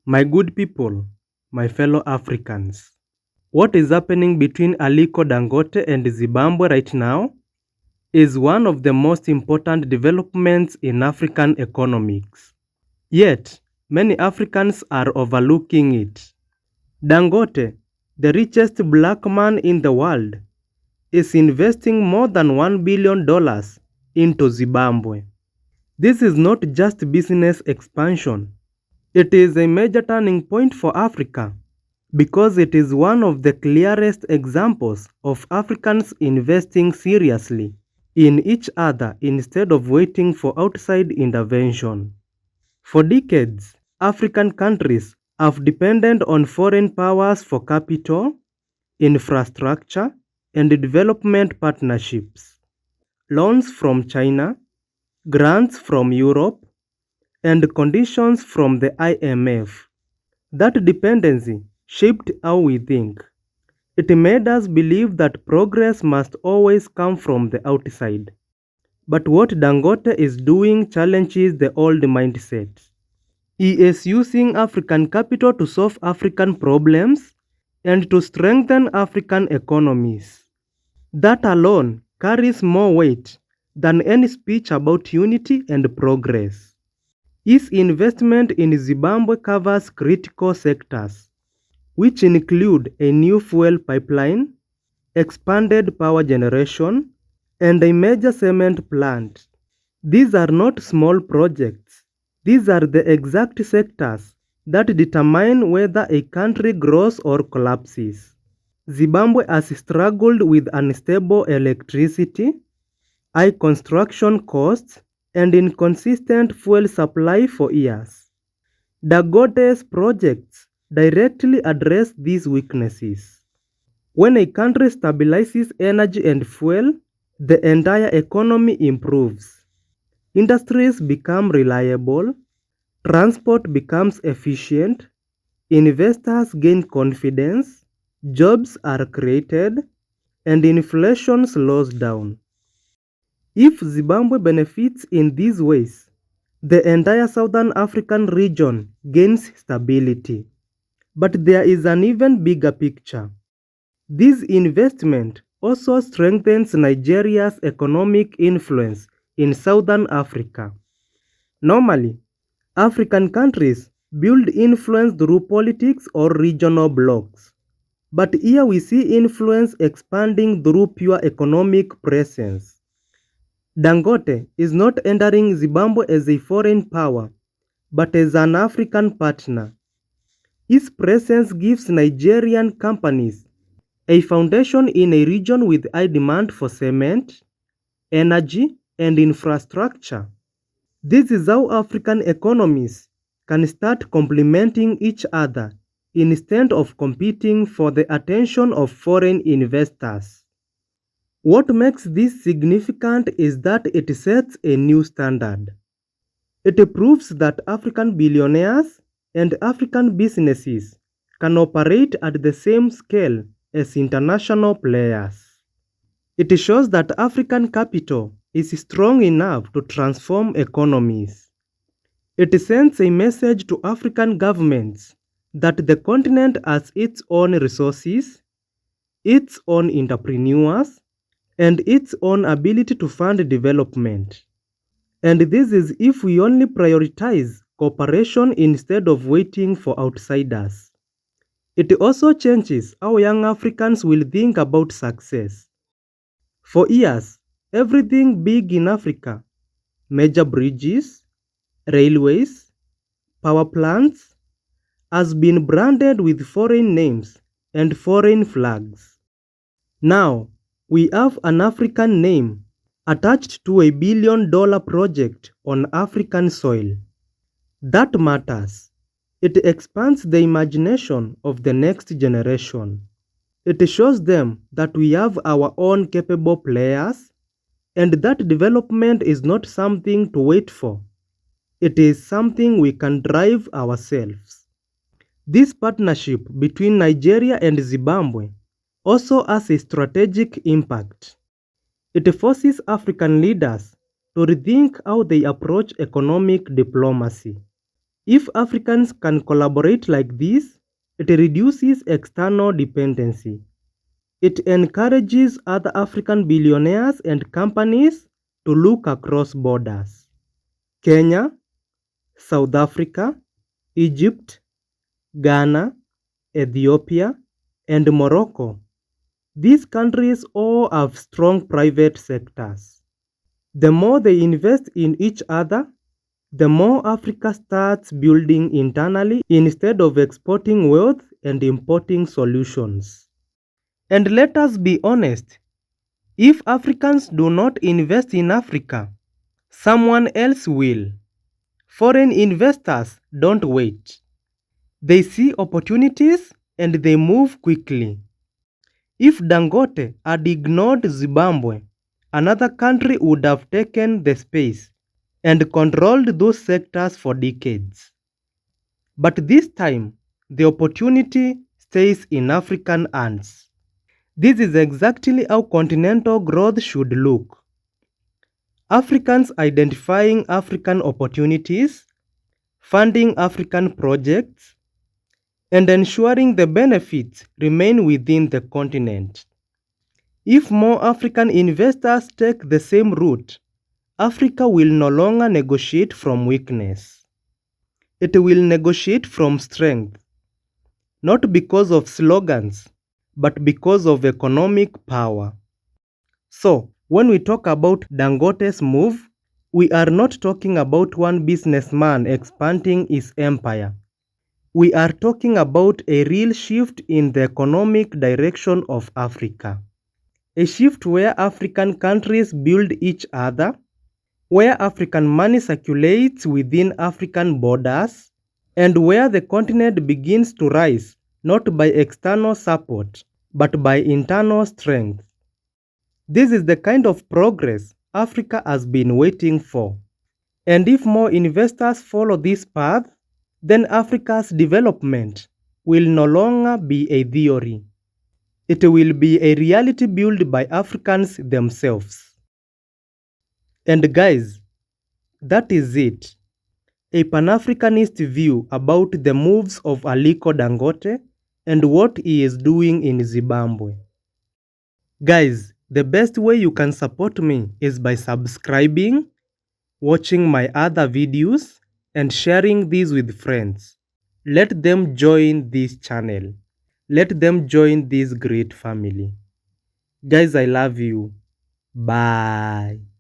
My good people, my fellow Africans, what is happening between Aliko Dangote and Zimbabwe right now is one of the most important developments in African economics. Yet, many Africans are overlooking it. Dangote, the richest black man in the world, is investing more than $1 billion into Zimbabwe. This is not just business expansion. It is a major turning point for Africa because it is one of the clearest examples of Africans investing seriously in each other instead of waiting for outside intervention. For decades, African countries have depended on foreign powers for capital, infrastructure, and development partnerships. Loans from China, grants from Europe, and conditions from the IMF. That dependency shaped how we think. It made us believe that progress must always come from the outside. But what Dangote is doing challenges the old mindset. He is using African capital to solve African problems and to strengthen African economies. That alone carries more weight than any speech about unity and progress. His investment in Zimbabwe covers critical sectors, which include a new fuel pipeline, expanded power generation, and a major cement plant. These are not small projects. These are the exact sectors that determine whether a country grows or collapses. Zimbabwe has struggled with unstable electricity, high construction costs, and inconsistent fuel supply for years. Dangote's projects directly address these weaknesses. When a country stabilizes energy and fuel, the entire economy improves. Industries become reliable, transport becomes efficient, investors gain confidence, jobs are created, and inflation slows down. If Zimbabwe benefits in these ways, the entire Southern African region gains stability. But there is an even bigger picture. This investment also strengthens Nigeria's economic influence in Southern Africa. Normally, African countries build influence through politics or regional blocs. But here we see influence expanding through pure economic presence. Dangote is not entering Zimbabwe as a foreign power, but as an African partner. His presence gives Nigerian companies a foundation in a region with high demand for cement, energy, and infrastructure. This is how African economies can start complementing each other instead of competing for the attention of foreign investors. What makes this significant is that it sets a new standard. It proves that African billionaires and African businesses can operate at the same scale as international players. It shows that African capital is strong enough to transform economies. It sends a message to African governments that the continent has its own resources, its own entrepreneurs, and its own ability to fund development. And this is if we only prioritize cooperation instead of waiting for outsiders. It also changes how young Africans will think about success. For years, everything big in Africa, major bridges, railways, power plants, has been branded with foreign names and foreign flags. Now, we have an African name attached to $1 billion project on African soil. That matters. It expands the imagination of the next generation. It shows them that we have our own capable players and that development is not something to wait for. It is something we can drive ourselves. This partnership between Nigeria and Zimbabwe also has a strategic impact. It forces African leaders to rethink how they approach economic diplomacy. If Africans can collaborate like this, it reduces external dependency. It encourages other African billionaires and companies to look across borders. Kenya, South Africa, Egypt, Ghana, Ethiopia, and Morocco. These countries all have strong private sectors. The more they invest in each other, the more Africa starts building internally instead of exporting wealth and importing solutions. And let us be honest, if Africans do not invest in Africa, someone else will. Foreign investors don't wait. They see opportunities and they move quickly. If Dangote had ignored Zimbabwe, another country would have taken the space and controlled those sectors for decades. But this time, the opportunity stays in African hands. This is exactly how continental growth should look. Africans identifying African opportunities, funding African projects, and ensuring the benefits remain within the continent. If more African investors take the same route, Africa will no longer negotiate from weakness. It will negotiate from strength, not because of slogans, but because of economic power. So, when we talk about Dangote's move, we are not talking about one businessman expanding his empire. We are talking about a real shift in the economic direction of Africa. A shift where African countries build each other, where African money circulates within African borders, and where the continent begins to rise not by external support, but by internal strength. This is the kind of progress Africa has been waiting for. And if more investors follow this path, then Africa's development will no longer be a theory. It will be a reality built by Africans themselves. And guys, that is it. A Pan-Africanist view about the moves of Aliko Dangote and what he is doing in Zimbabwe. Guys, the best way you can support me is by subscribing, watching my other videos, and sharing these with friends. Let them join this channel. Let them join this great family. Guys, I love you. Bye.